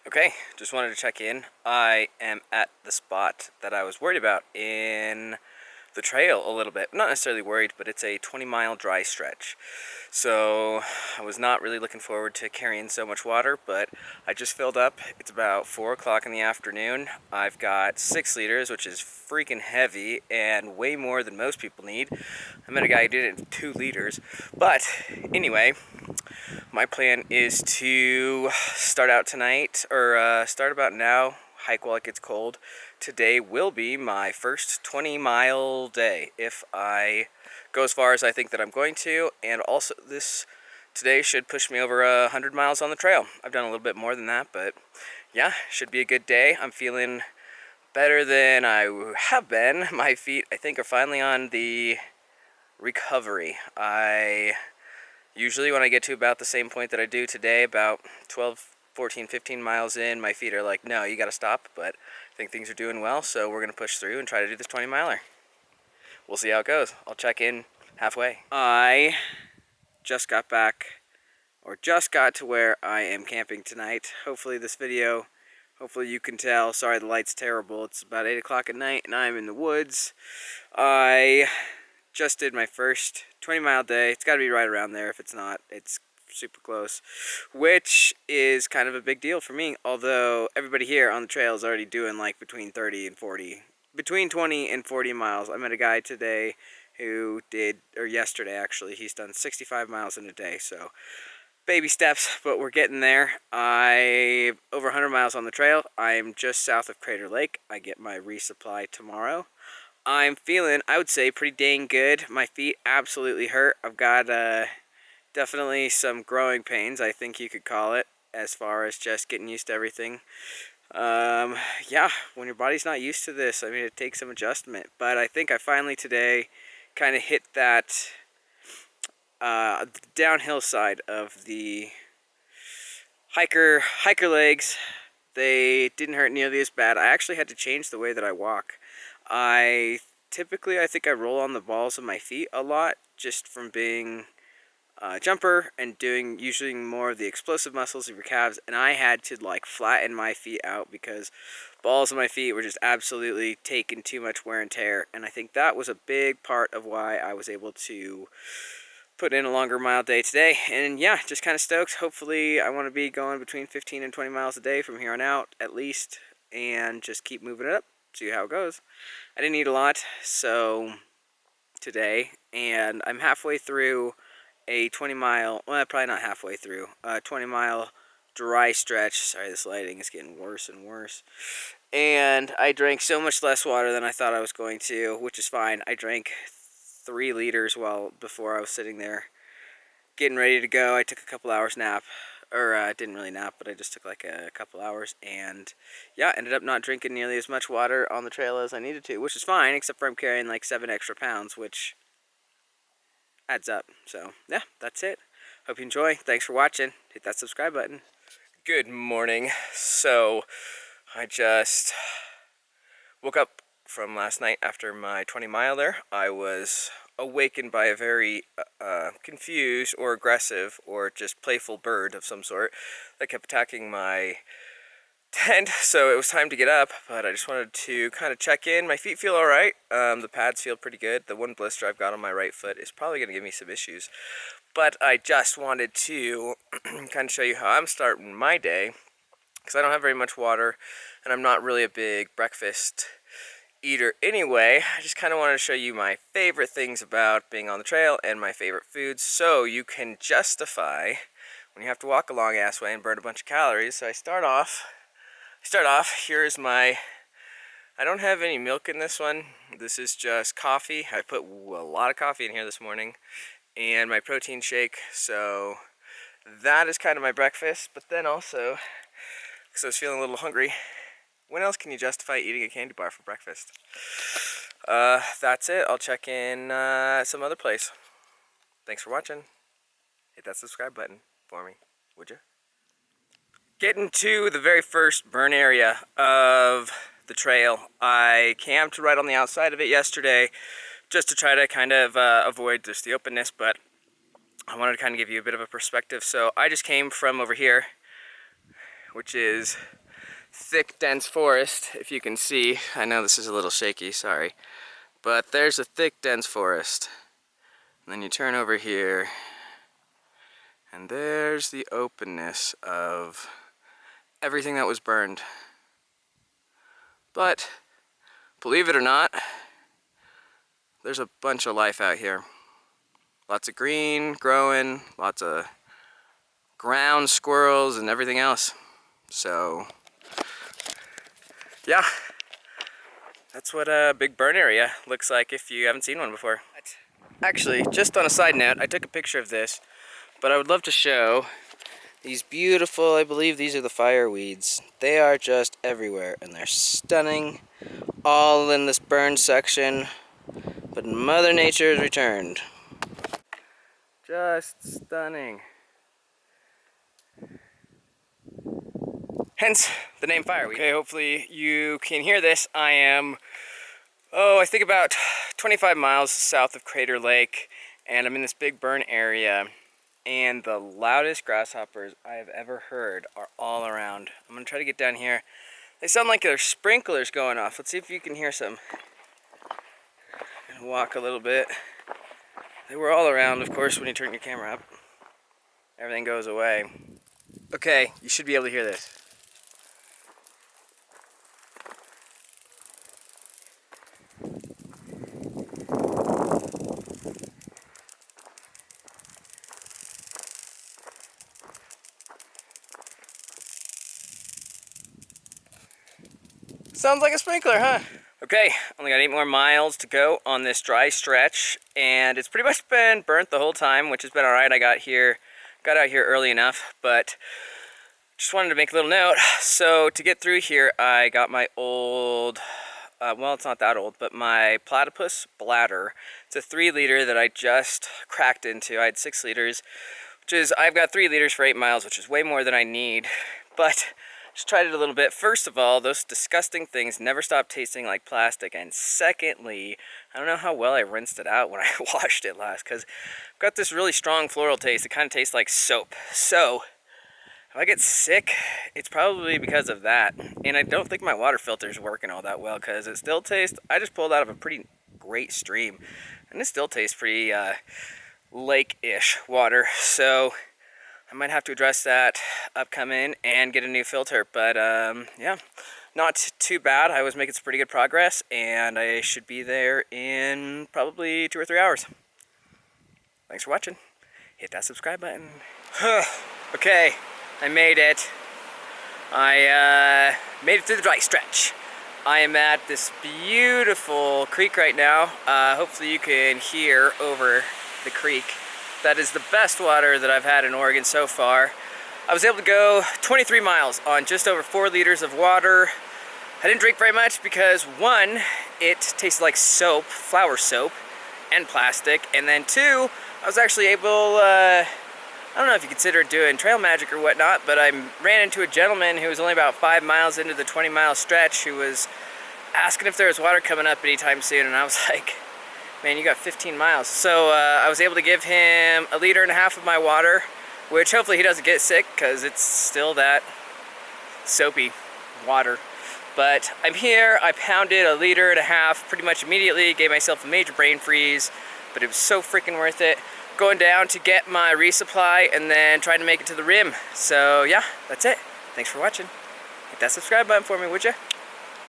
Okay, just wanted to check in. I am at the spot that I was worried about in the trail a little bit. Not necessarily worried, but it's a 20-mile dry stretch. So I was not really looking forward to carrying so much water, but I just filled up. It's about 4 o'clock in the afternoon. I've got 6 liters, which is freaking heavy and way more than most people need. I met a guy who did it in 2 liters. But anyway, my plan is to start out tonight, or start about now, hike while it gets cold. Today will be my first 20-mile day, if I go as far as I think that I'm going to, and also today should push me over 100 miles on the trail. I've done a little bit more than that, but yeah, should be a good day. I'm feeling better than I have been. My feet, I think, are finally on the recovery. Usually when I get to about the same point that I do today, about 12, 14, 15 miles in, my feet are like, no, you gotta stop, but I think things are doing well, so we're gonna push through and try to do this 20-miler. We'll see how it goes. I'll check in halfway. I just got back, or just got to where I am camping tonight. Hopefully you can tell. Sorry, the light's terrible. It's about 8 o'clock at night and I'm in the woods. I just did my first 20-mile day. It's got to be right around there. If it's not, it's super close, which is kind of a big deal for me, although everybody here on the trail is already doing like between 30 and 40, between 20 and 40 miles. I met a guy today who did, or yesterday actually, he's done 65 miles in a day, so baby steps, but we're getting there. I over 100 miles on the trail. I'm just south of Crater Lake. I get my resupply tomorrow. I'm feeling, I would say, pretty dang good. My feet absolutely hurt. I've got definitely some growing pains, I think you could call it, as far as just getting used to everything. Yeah, when your body's not used to this, I mean, it takes some adjustment. But I think I finally today kind of hit that downhill side of the hiker legs. They didn't hurt nearly as bad. I actually had to change the way that I walk. I think I roll on the balls of my feet a lot, just from being a jumper and using more of the explosive muscles of your calves, and I had to like flatten my feet out because balls of my feet were just absolutely taking too much wear and tear, and I think that was a big part of why I was able to put in a longer mile day today. And yeah, just kind of stoked. Hopefully I want to be going between 15 and 20 miles a day from here on out at least, and just keep moving it up, see how it goes. I didn't eat a lot so today, and I'm halfway through a 20-mile, well, probably not halfway through, a 20-mile dry stretch. Sorry, this lighting is getting worse and worse. And I drank so much less water than I thought I was going to, which is fine. I drank 3 liters before I was sitting there getting ready to go. I took a couple hours nap, or I didn't really nap, but I just took like a couple hours, and yeah, ended up not drinking nearly as much water on the trail as I needed to, which is fine, except for I'm carrying like 7 extra pounds, which adds up. So yeah, that's it. Hope you enjoy. Thanks for watching. Hit that subscribe button. Good morning. So I just woke up from last night after my 20-miler. I was awakened by a very confused or aggressive or just playful bird of some sort that kept attacking my tent, so it was time to get up, but I just wanted to kind of check in. My feet feel alright. The pads feel pretty good. The one blister I've got on my right foot is probably going to give me some issues, but I just wanted to kind of show you how I'm starting my day, because I don't have very much water, and I'm not really a big breakfast eater anyway. I just kind of wanted to show you my favorite things about being on the trail and my favorite foods, so you can justify when you have to walk a long ass way and burn a bunch of calories. So I start off, here's my, I don't have any milk in this one. This is just coffee. I put a lot of coffee in here this morning, and my protein shake. So that is kind of my breakfast. But then also, because I was feeling a little hungry, when else can you justify eating a candy bar for breakfast? That's it. I'll check in some other place. Thanks for watching. Hit that subscribe button for me, would you? Getting to the very first burn area of the trail. I camped right on the outside of it yesterday just to try to kind of avoid just the openness, but I wanted to kind of give you a bit of a perspective. So I just came from over here, which is thick, dense forest, if you can see. I know this is a little shaky, sorry. But there's a thick, dense forest. And then you turn over here, and there's the openness of everything that was burned. But, believe it or not, there's a bunch of life out here. Lots of green growing, lots of ground squirrels and everything else. So, yeah, that's what a big burn area looks like if you haven't seen one before. Actually, just on a side note, I took a picture of this, but I would love to show these beautiful, I believe these are the fireweeds. They are just everywhere, and they're stunning, all in this burned section, but Mother Nature has returned. Just stunning. Hence the name fireweed. Okay, hopefully you can hear this. I am, I think about 25 miles south of Crater Lake, and I'm in this big burn area, and the loudest grasshoppers I have ever heard are all around. I'm gonna try to get down here. They sound like there's sprinklers going off. Let's see if you can hear some. Walk a little bit. They were all around, of course, when you turn your camera up. Everything goes away. Okay, you should be able to hear this. Sounds like a sprinkler, huh? Okay, only got 8 more miles to go on this dry stretch, and it's pretty much been burnt the whole time, which has been alright. I got out here early enough, but just wanted to make a little note. So to get through here, I got my old, well, it's not that old, but my platypus bladder. It's a 3-liter that I just cracked into. I had 6 liters, which is, I've got 3 liters for 8 miles, which is way more than I need, but just tried it a little bit. First of all, those disgusting things never stop tasting like plastic, and secondly, I don't know how well I rinsed it out when I washed it last, because I've got this really strong floral taste. It kind of tastes like soap. So if I get sick, it's probably because of that. And I don't think my water filter is working all that well, because it still tastes, I just pulled out of a pretty great stream, and it still tastes pretty lake-ish water. So I might have to address that upcoming and get a new filter. But yeah, not too bad. I was making some pretty good progress, and I should be there in probably 2 or 3 hours. Thanks for watching. Hit that subscribe button. Okay, I made it. I made it through the dry stretch. I am at this beautiful creek right now. Hopefully you can hear over the creek. That is the best water that I've had in Oregon so far. I was able to go 23 miles on just over 4 liters of water. I didn't drink very much because 1, it tasted like soap, flour soap, and plastic. And then 2, I was actually able, I don't know if you consider doing trail magic or whatnot, but I ran into a gentleman who was only about 5 miles into the 20-mile stretch who was asking if there was water coming up anytime soon, and I was like, man, you got 15 miles. So I was able to give him 1.5 liters of my water, which hopefully he doesn't get sick, because it's still that soapy water. But I'm here, I pounded 1.5 liters pretty much immediately, gave myself a major brain freeze, but it was so freaking worth it. Going down to get my resupply and then trying to make it to the rim. So yeah, that's it. Thanks for watching. Hit that subscribe button for me, would ya?